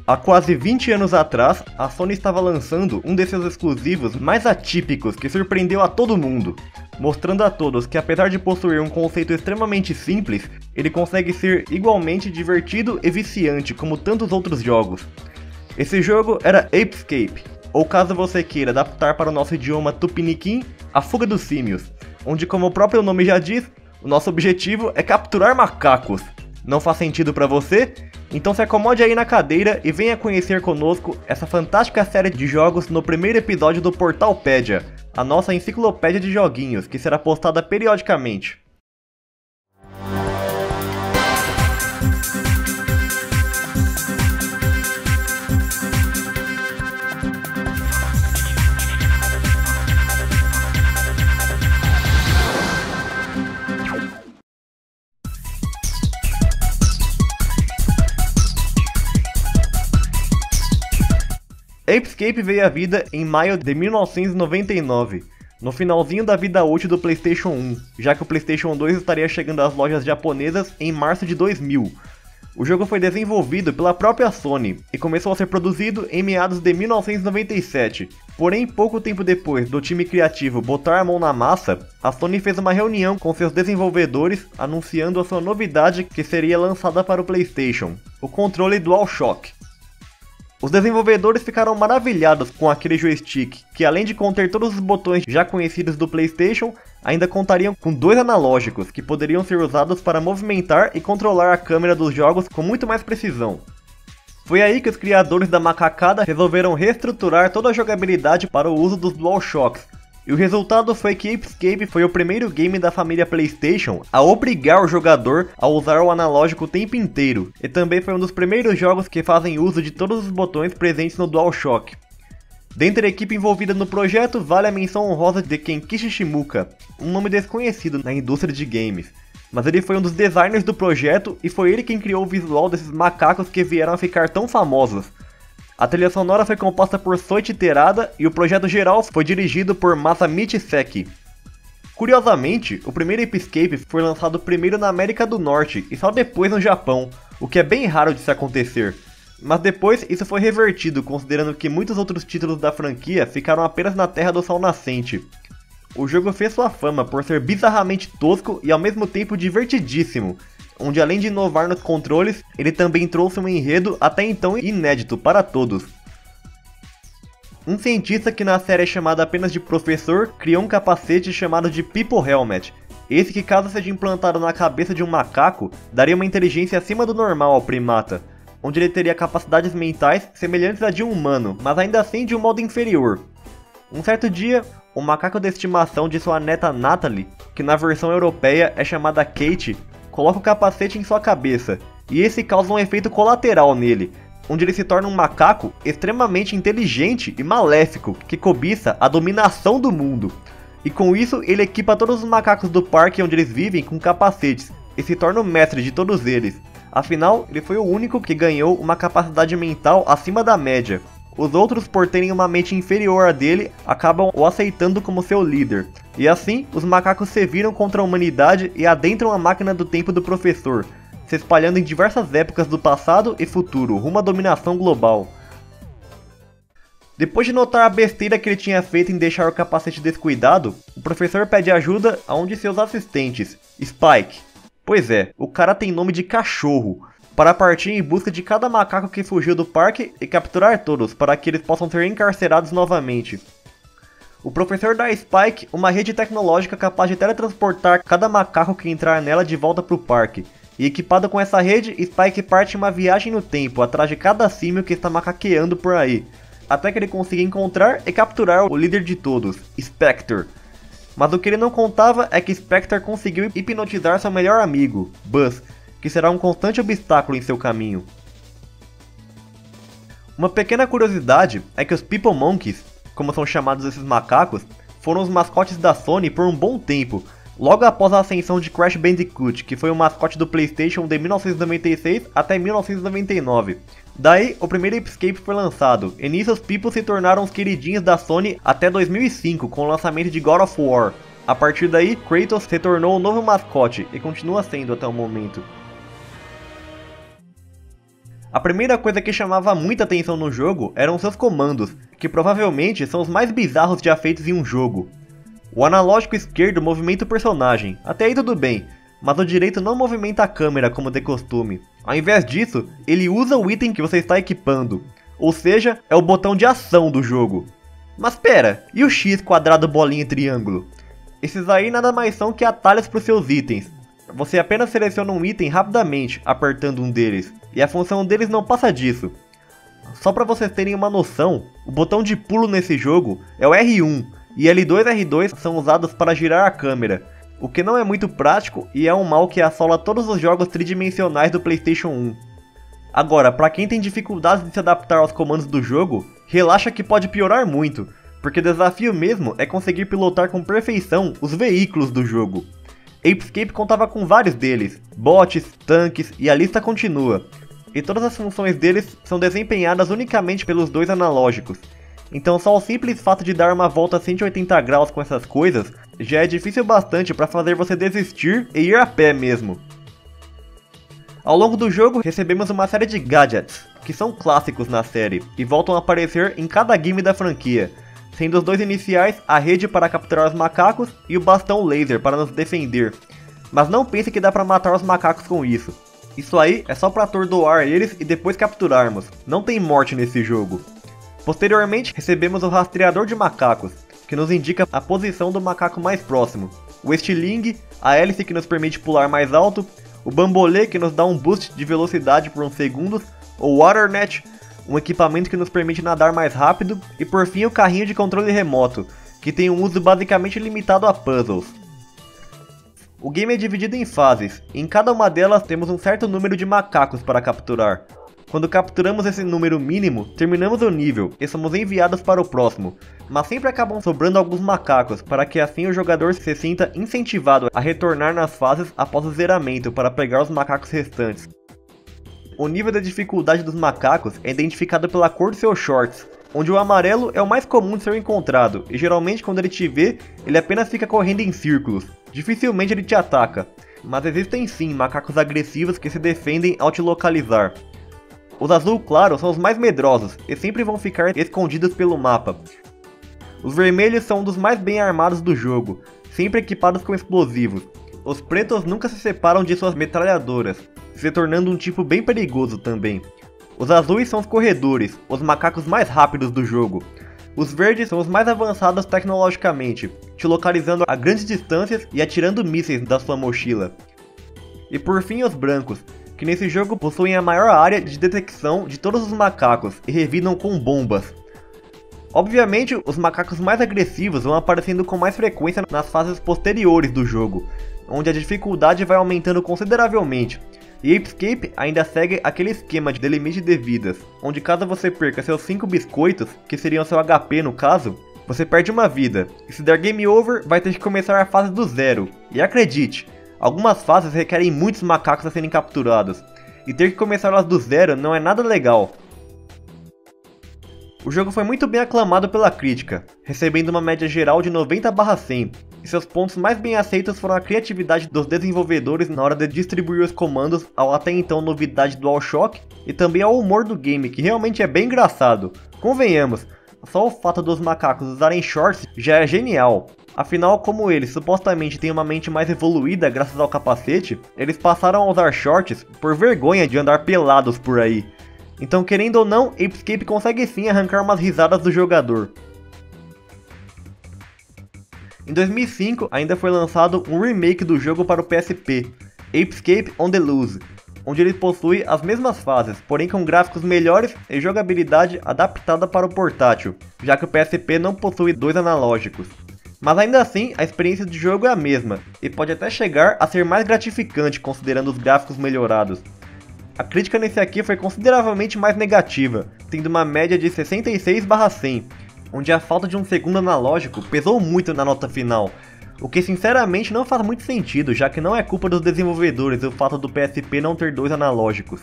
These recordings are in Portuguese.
Há quase 20 anos atrás, a Sony estava lançando um de seus exclusivos mais atípicos que surpreendeu a todo mundo, mostrando a todos que apesar de possuir um conceito extremamente simples, ele consegue ser igualmente divertido e viciante como tantos outros jogos. Esse jogo era Ape Escape, ou caso você queira adaptar para o nosso idioma tupiniquim, A Fuga dos Símios, onde como o próprio nome já diz, o nosso objetivo é capturar macacos. Não faz sentido para você? Então se acomode aí na cadeira e venha conhecer conosco essa fantástica série de jogos no primeiro episódio do Portalpedia, a nossa enciclopédia de joguinhos, que será postada periodicamente. Ape Escape veio à vida em maio de 1999, no finalzinho da vida útil do PlayStation 1, já que o PlayStation 2 estaria chegando às lojas japonesas em março de 2000. O jogo foi desenvolvido pela própria Sony e começou a ser produzido em meados de 1997, porém pouco tempo depois do time criativo botar a mão na massa, a Sony fez uma reunião com seus desenvolvedores anunciando a sua novidade que seria lançada para o PlayStation, o controle DualShock. Os desenvolvedores ficaram maravilhados com aquele joystick, que além de conter todos os botões já conhecidos do PlayStation, ainda contariam com dois analógicos, que poderiam ser usados para movimentar e controlar a câmera dos jogos com muito mais precisão. Foi aí que os criadores da macacada resolveram reestruturar toda a jogabilidade para o uso dos DualShocks, e o resultado foi que Ape Escape foi o primeiro game da família PlayStation a obrigar o jogador a usar o analógico o tempo inteiro, e também foi um dos primeiros jogos que fazem uso de todos os botões presentes no DualShock. Dentre a equipe envolvida no projeto, vale a menção honrosa de Kenkichi Shimuka, um nome desconhecido na indústria de games, mas ele foi um dos designers do projeto e foi ele quem criou o visual desses macacos que vieram a ficar tão famosos. A trilha sonora foi composta por Soichi Terada e o projeto geral foi dirigido por Masamichi Seki. Curiosamente, o primeiro Ape Escape foi lançado primeiro na América do Norte e só depois no Japão, o que é bem raro de se acontecer. Mas depois isso foi revertido, considerando que muitos outros títulos da franquia ficaram apenas na Terra do Sol Nascente. O jogo fez sua fama por ser bizarramente tosco e ao mesmo tempo divertidíssimo, onde além de inovar nos controles, ele também trouxe um enredo até então inédito para todos. Um cientista que na série é chamado apenas de Professor, criou um capacete chamado de People Helmet, esse que caso seja implantado na cabeça de um macaco, daria uma inteligência acima do normal ao primata, onde ele teria capacidades mentais semelhantes à de um humano, mas ainda assim de um modo inferior. Um certo dia, o macaco de estimação de sua neta Natalie, que na versão europeia é chamada Kate, coloca o capacete em sua cabeça, e esse causa um efeito colateral nele, onde ele se torna um macaco extremamente inteligente e maléfico, que cobiça a dominação do mundo. E com isso, ele equipa todos os macacos do parque onde eles vivem com capacetes, e se torna o mestre de todos eles. Afinal, ele foi o único que ganhou uma capacidade mental acima da média. Os outros, por terem uma mente inferior à dele, acabam o aceitando como seu líder. E assim, os macacos se viram contra a humanidade e adentram a máquina do tempo do professor, se espalhando em diversas épocas do passado e futuro, rumo à dominação global. Depois de notar a besteira que ele tinha feito em deixar o capacete descuidado, o professor pede ajuda a um de seus assistentes, Spike. Pois é, o cara tem nome de cachorro, para partir em busca de cada macaco que fugiu do parque e capturar todos, para que eles possam ser encarcerados novamente. O professor dá a Spike uma rede tecnológica capaz de teletransportar cada macaco que entrar nela de volta para o parque, e equipado com essa rede, Spike parte em uma viagem no tempo atrás de cada símio que está macaqueando por aí, até que ele consiga encontrar e capturar o líder de todos, Spectre. Mas o que ele não contava é que Spectre conseguiu hipnotizar seu melhor amigo, Buzz, que será um constante obstáculo em seu caminho. Uma pequena curiosidade é que os People Monkeys, como são chamados esses macacos, foram os mascotes da Sony por um bom tempo, logo após a ascensão de Crash Bandicoot, que foi o mascote do PlayStation de 1996 até 1999. Daí, o primeiro Apescape foi lançado, e nisso os People se tornaram os queridinhos da Sony até 2005, com o lançamento de God of War. A partir daí, Kratos se tornou o novo mascote, e continua sendo até o momento. A primeira coisa que chamava muita atenção no jogo eram seus comandos, que provavelmente são os mais bizarros já feitos em um jogo. O analógico esquerdo movimenta o personagem, até aí tudo bem, mas o direito não movimenta a câmera como de costume. Ao invés disso, ele usa o item que você está equipando, ou seja, é o botão de ação do jogo. Mas pera, e o X, quadrado, bolinha e triângulo? Esses aí nada mais são que atalhos para os seus itens. Você apenas seleciona um item rapidamente, apertando um deles, e a função deles não passa disso. Só para vocês terem uma noção, o botão de pulo nesse jogo é o R1, e L2 e R2 são usados para girar a câmera, o que não é muito prático e é um mal que assola todos os jogos tridimensionais do PlayStation 1. Agora, para quem tem dificuldades de se adaptar aos comandos do jogo, relaxa que pode piorar muito, porque o desafio mesmo é conseguir pilotar com perfeição os veículos do jogo. Apescape contava com vários deles, bots, tanques e a lista continua, e todas as funções deles são desempenhadas unicamente pelos dois analógicos. Então só o simples fato de dar uma volta a 180 graus com essas coisas já é difícil bastante para fazer você desistir e ir a pé mesmo. Ao longo do jogo recebemos uma série de gadgets, que são clássicos na série, e voltam a aparecer em cada game da franquia, sendo os dois iniciais a rede para capturar os macacos e o bastão laser para nos defender. Mas não pense que dá para matar os macacos com isso. Isso aí é só para atordoar eles e depois capturarmos, não tem morte nesse jogo. Posteriormente recebemos o rastreador de macacos, que nos indica a posição do macaco mais próximo, o estilingue, a hélice que nos permite pular mais alto, o bambolê que nos dá um boost de velocidade por uns segundos, o waternet, um equipamento que nos permite nadar mais rápido, e por fim o carrinho de controle remoto, que tem um uso basicamente limitado a puzzles. O game é dividido em fases, e em cada uma delas temos um certo número de macacos para capturar. Quando capturamos esse número mínimo, terminamos o nível e somos enviados para o próximo, mas sempre acabam sobrando alguns macacos, para que assim o jogador se sinta incentivado a retornar nas fases após o zeramento para pegar os macacos restantes. O nível de dificuldade dos macacos é identificado pela cor dos seus shorts, onde o amarelo é o mais comum de ser encontrado, e geralmente quando ele te vê, ele apenas fica correndo em círculos, dificilmente ele te ataca, mas existem sim macacos agressivos que se defendem ao te localizar. Os azul claro são os mais medrosos e sempre vão ficar escondidos pelo mapa. Os vermelhos são um dos mais bem armados do jogo, sempre equipados com explosivos. Os pretos nunca se separam de suas metralhadoras, se tornando um tipo bem perigoso também. Os azuis são os corredores, os macacos mais rápidos do jogo. Os verdes são os mais avançados tecnologicamente, te localizando a grandes distâncias e atirando mísseis da sua mochila. E por fim os brancos, que nesse jogo possuem a maior área de detecção de todos os macacos e revidam com bombas. Obviamente, os macacos mais agressivos vão aparecendo com mais frequência nas fases posteriores do jogo, onde a dificuldade vai aumentando consideravelmente, e Apescape ainda segue aquele esquema de limite de vidas, onde caso você perca seus 5 biscoitos, que seriam seu HP no caso, você perde uma vida, e se der game over, vai ter que começar a fase do zero, e acredite, algumas fases requerem muitos macacos a serem capturados, e ter que começar elas do zero não é nada legal. O jogo foi muito bem aclamado pela crítica, recebendo uma média geral de 90/100, e seus pontos mais bem aceitos foram a criatividade dos desenvolvedores na hora de distribuir os comandos ao até então novidade DualShock, e também ao humor do game, que realmente é bem engraçado. Convenhamos, só o fato dos macacos usarem shorts já é genial. Afinal, como eles supostamente têm uma mente mais evoluída graças ao capacete, eles passaram a usar shorts por vergonha de andar pelados por aí. Então, querendo ou não, Apescape consegue sim arrancar umas risadas do jogador. Em 2005, ainda foi lançado um remake do jogo para o PSP, Apescape on the Loose, onde ele possui as mesmas fases, porém com gráficos melhores e jogabilidade adaptada para o portátil, já que o PSP não possui dois analógicos. Mas ainda assim, a experiência de jogo é a mesma, e pode até chegar a ser mais gratificante considerando os gráficos melhorados. A crítica nesse aqui foi consideravelmente mais negativa, tendo uma média de 66/100, onde a falta de um segundo analógico pesou muito na nota final, o que sinceramente não faz muito sentido, já que não é culpa dos desenvolvedores o fato do PSP não ter dois analógicos.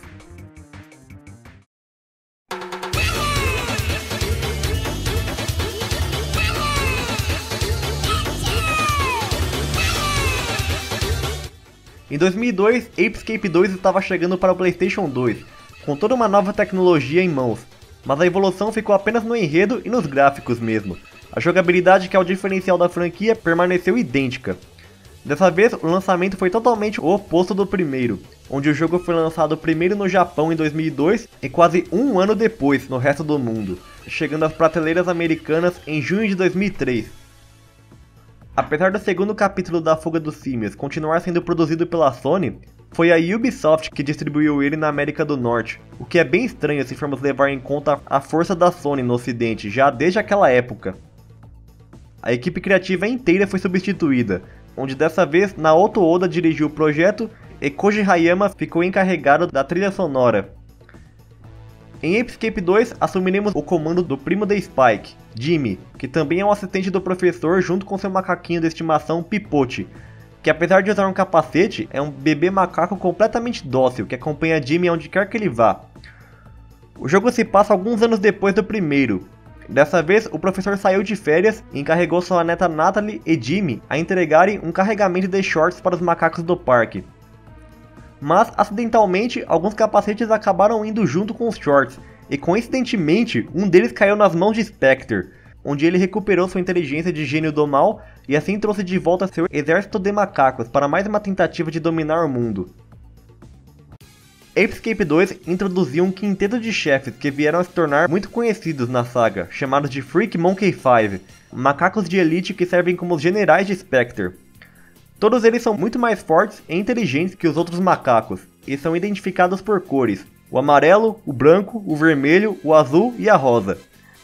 Em 2002, Ape Escape 2 estava chegando para o PlayStation 2, com toda uma nova tecnologia em mãos, mas a evolução ficou apenas no enredo e nos gráficos mesmo. A jogabilidade, que é o diferencial da franquia, permaneceu idêntica. Dessa vez, o lançamento foi totalmente o oposto do primeiro, onde o jogo foi lançado primeiro no Japão em 2002 e quase um ano depois no resto do mundo, chegando às prateleiras americanas em junho de 2003. Apesar do segundo capítulo da Fuga dos Símios continuar sendo produzido pela Sony, foi a Ubisoft que distribuiu ele na América do Norte, o que é bem estranho se formos levar em conta a força da Sony no ocidente já desde aquela época. A equipe criativa inteira foi substituída, onde dessa vez Naoto Oda dirigiu o projeto e Koji Hayama ficou encarregado da trilha sonora. Em Ape Escape 2, assumiremos o comando do primo de Spike, Jimmy, que também é um assistente do professor junto com seu macaquinho de estimação Pipote, que apesar de usar um capacete, é um bebê macaco completamente dócil que acompanha Jimmy onde quer que ele vá. O jogo se passa alguns anos depois do primeiro. Dessa vez, o professor saiu de férias e encarregou sua neta Natalie e Jimmy a entregarem um carregamento de shorts para os macacos do parque. Mas, acidentalmente, alguns capacetes acabaram indo junto com os shorts, e coincidentemente, um deles caiu nas mãos de Spectre, onde ele recuperou sua inteligência de gênio do mal e assim trouxe de volta seu exército de macacos para mais uma tentativa de dominar o mundo. Ape Escape 2 introduziu um quinteto de chefes que vieram a se tornar muito conhecidos na saga, chamados de Freak Monkey 5, macacos de elite que servem como os generais de Spectre. Todos eles são muito mais fortes e inteligentes que os outros macacos, e são identificados por cores: o amarelo, o branco, o vermelho, o azul e a rosa.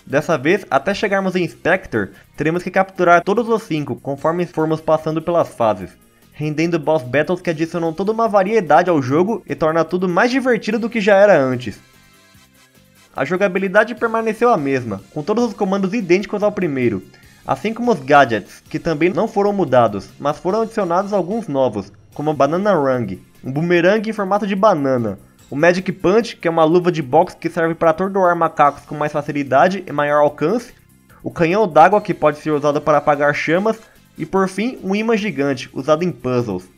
Dessa vez, até chegarmos em Spectre, teremos que capturar todos os 5 conforme formos passando pelas fases, rendendo boss battles que adicionam toda uma variedade ao jogo e torna tudo mais divertido do que já era antes. A jogabilidade permaneceu a mesma, com todos os comandos idênticos ao primeiro, assim como os gadgets, que também não foram mudados, mas foram adicionados alguns novos, como o Banana Rung, um boomerang em formato de banana, o Magic Punch, que é uma luva de boxe que serve para atordoar macacos com mais facilidade e maior alcance, o canhão d'água, que pode ser usado para apagar chamas, e por fim, um imã gigante, usado em puzzles.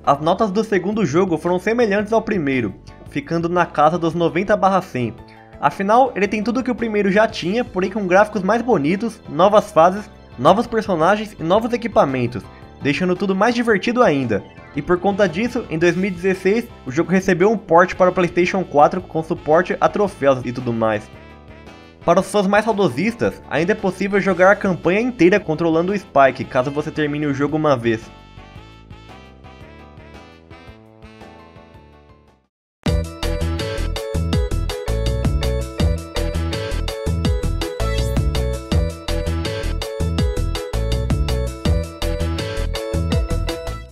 As notas do segundo jogo foram semelhantes ao primeiro, ficando na casa dos 90/100. Afinal, ele tem tudo que o primeiro já tinha, porém com gráficos mais bonitos, novas fases, novos personagens e novos equipamentos, deixando tudo mais divertido ainda. E por conta disso, em 2016, o jogo recebeu um port para o PlayStation 4 com suporte a troféus e tudo mais. Para os fãs mais saudosistas, ainda é possível jogar a campanha inteira controlando o Spike, caso você termine o jogo uma vez.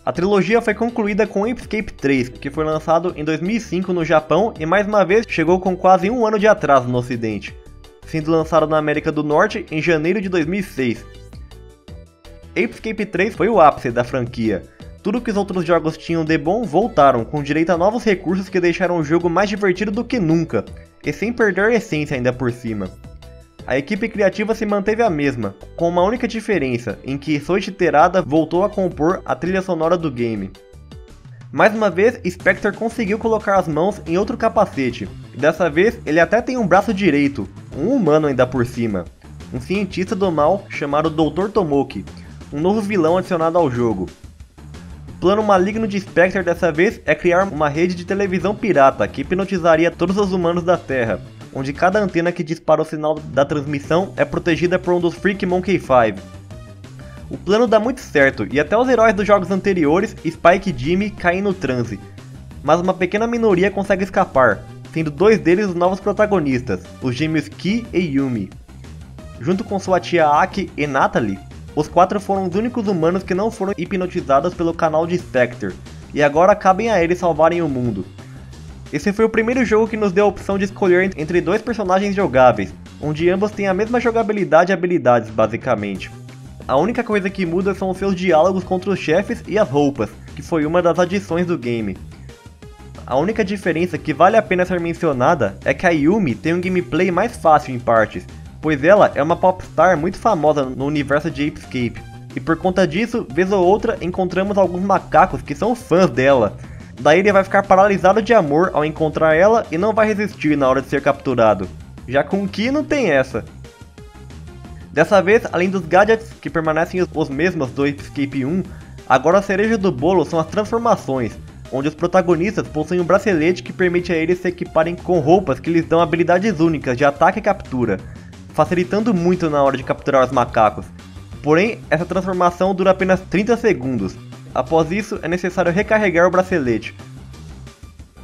A trilogia foi concluída com Ape Escape 3, que foi lançado em 2005 no Japão e mais uma vez chegou com quase um ano de atraso no ocidente, sendo lançado na América do Norte em janeiro de 2006. Ape Escape 3 foi o ápice da franquia. Tudo que os outros jogos tinham de bom voltaram, com direito a novos recursos que deixaram o jogo mais divertido do que nunca, e sem perder a essência ainda por cima. A equipe criativa se manteve a mesma, com uma única diferença, em que Soichi Terada voltou a compor a trilha sonora do game. Mais uma vez, Spectre conseguiu colocar as mãos em outro capacete, e dessa vez ele até tem um braço direito, um humano ainda por cima, um cientista do mal chamado Dr. Tomoki, um novo vilão adicionado ao jogo. O plano maligno de Spectre dessa vez é criar uma rede de televisão pirata que hipnotizaria todos os humanos da Terra, onde cada antena que dispara o sinal da transmissão é protegida por um dos Freak Monkey 5. O plano dá muito certo, e até os heróis dos jogos anteriores, Spike e Jimmy, caem no transe. Mas uma pequena minoria consegue escapar, sendo 2 deles os novos protagonistas, os gêmeos Ki e Yumi. Junto com sua tia Aki e Natalie, os 4 foram os únicos humanos que não foram hipnotizados pelo canal de Spectre, e agora cabem a eles salvarem o mundo. Esse foi o primeiro jogo que nos deu a opção de escolher entre 2 personagens jogáveis, onde ambos têm a mesma jogabilidade e habilidades basicamente. A única coisa que muda são os seus diálogos contra os chefes e as roupas, que foi uma das adições do game. A única diferença que vale a pena ser mencionada é que a Yumi tem um gameplay mais fácil em partes, pois ela é uma popstar muito famosa no universo de Ape Escape, e por conta disso, vez ou outra, encontramos alguns macacos que são fãs dela. Daí ele vai ficar paralisado de amor ao encontrar ela e não vai resistir na hora de ser capturado. Já com Ki não tem essa. Dessa vez, além dos gadgets, que permanecem os mesmos do Ape Escape 1, agora a cereja do bolo são as transformações, onde os protagonistas possuem um bracelete que permite a eles se equiparem com roupas que lhes dão habilidades únicas de ataque e captura, facilitando muito na hora de capturar os macacos. Porém, essa transformação dura apenas 30 segundos. Após isso, é necessário recarregar o bracelete.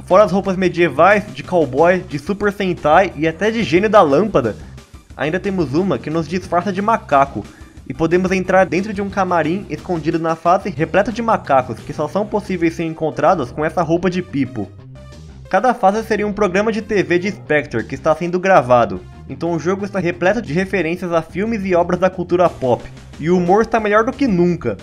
Fora as roupas medievais, de cowboy, de Super Sentai e até de gênio da lâmpada, ainda temos uma que nos disfarça de macaco, e podemos entrar dentro de um camarim escondido na fase repleto de macacos que só são possíveis ser encontrados com essa roupa de Pipo. Cada fase seria um programa de TV de Spectre que está sendo gravado, então o jogo está repleto de referências a filmes e obras da cultura pop, e o humor está melhor do que nunca.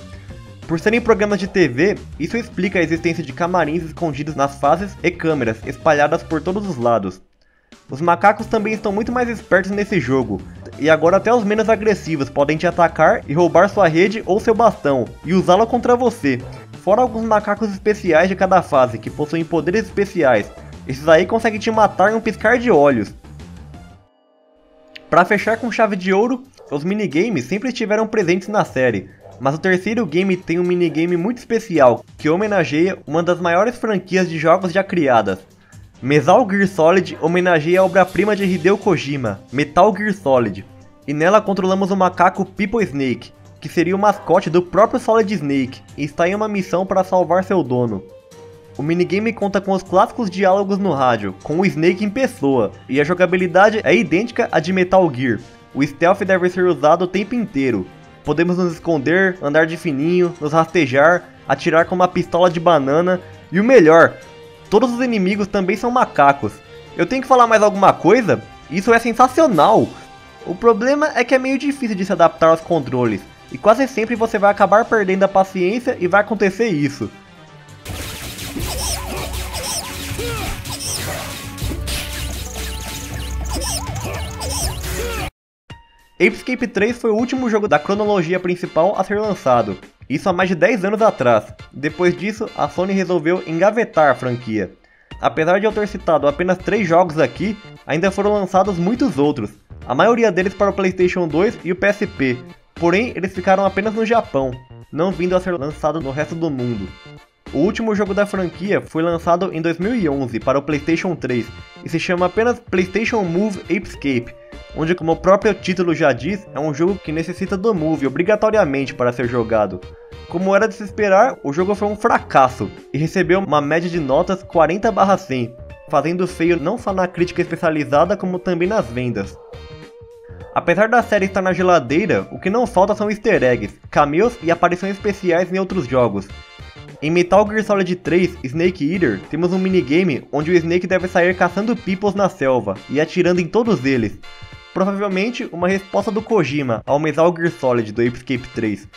Por serem programas de TV, isso explica a existência de camarins escondidos nas fases e câmeras espalhadas por todos os lados. Os macacos também estão muito mais espertos nesse jogo, e agora até os menos agressivos podem te atacar e roubar sua rede ou seu bastão, e usá-lo contra você. Fora alguns macacos especiais de cada fase, que possuem poderes especiais. Esses aí conseguem te matar em um piscar de olhos. Para fechar com chave de ouro, os minigames sempre estiveram presentes na série, mas o terceiro game tem um minigame muito especial, que homenageia uma das maiores franquias de jogos já criadas. Metal Gear Solid homenageia a obra-prima de Hideo Kojima, Metal Gear Solid, e nela controlamos o macaco People Snake, que seria o mascote do próprio Solid Snake, e está em uma missão para salvar seu dono. O minigame conta com os clássicos diálogos no rádio, com o Snake em pessoa, e a jogabilidade é idêntica à de Metal Gear. O stealth deve ser usado o tempo inteiro. Podemos nos esconder, andar de fininho, nos rastejar, atirar com uma pistola de banana, e o melhor, todos os inimigos também são macacos. Eu tenho que falar mais alguma coisa? Isso é sensacional! O problema é que é meio difícil de se adaptar aos controles, e quase sempre você vai acabar perdendo a paciência e vai acontecer isso. Ape Escape 3 foi o último jogo da cronologia principal a ser lançado, isso há mais de 10 anos atrás. Depois disso, a Sony resolveu engavetar a franquia. Apesar de eu ter citado apenas 3 jogos aqui, ainda foram lançados muitos outros, a maioria deles para o PlayStation 2 e o PSP, porém eles ficaram apenas no Japão, não vindo a ser lançado no resto do mundo. O último jogo da franquia foi lançado em 2011 para o PlayStation 3 e se chama apenas PlayStation Move Ape Escape, onde, como o próprio título já diz, é um jogo que necessita do Move obrigatoriamente para ser jogado. Como era de se esperar, o jogo foi um fracasso e recebeu uma média de notas 40/100, fazendo feio não só na crítica especializada como também nas vendas. Apesar da série estar na geladeira, o que não falta são easter eggs, cameos e aparições especiais em outros jogos. Em Metal Gear Solid 3 Snake Eater, temos um minigame onde o Snake deve sair caçando Peoples na selva e atirando em todos eles. Provavelmente uma resposta do Kojima ao Metal Gear Solid do Ape Escape 3.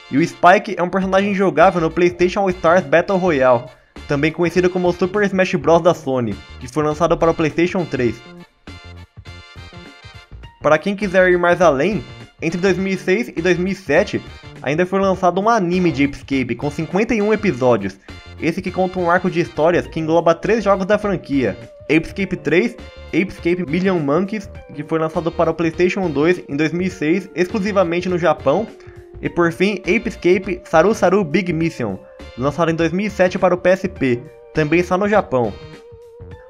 E o Spike é um personagem jogável no PlayStation All Stars Battle Royale, também conhecido como o Super Smash Bros da Sony, que foi lançado para o PlayStation 3. Para quem quiser ir mais além, entre 2006 e 2007, ainda foi lançado um anime de Ape Escape com 51 episódios, esse que conta um arco de histórias que engloba 3 jogos da franquia, Ape Escape 3, Ape Escape Million Monkeys, que foi lançado para o PlayStation 2 em 2006, exclusivamente no Japão, e por fim Ape Escape Saru Saru Big Mission, lançado em 2007 para o PSP, também só no Japão.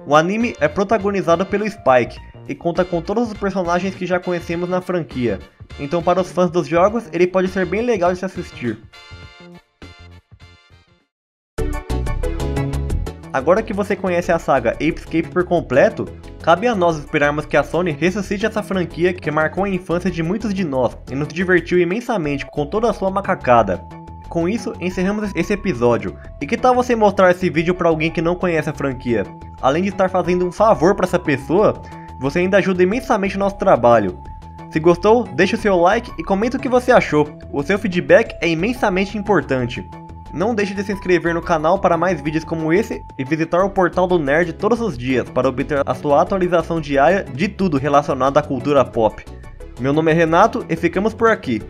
O anime é protagonizado pelo Spike, e conta com todos os personagens que já conhecemos na franquia, então para os fãs dos jogos ele pode ser bem legal de se assistir. Agora que você conhece a saga Ape Escape por completo, cabe a nós esperarmos que a Sony ressuscite essa franquia que marcou a infância de muitos de nós e nos divertiu imensamente com toda a sua macacada. Com isso, encerramos esse episódio. E que tal você mostrar esse vídeo para alguém que não conhece a franquia? Além de estar fazendo um favor para essa pessoa, você ainda ajuda imensamente o nosso trabalho. Se gostou, deixe o seu like e comenta o que você achou. O seu feedback é imensamente importante. Não deixe de se inscrever no canal para mais vídeos como esse e visitar o portal do Nerd todos os dias para obter a sua atualização diária de tudo relacionado à cultura pop. Meu nome é Renato e ficamos por aqui.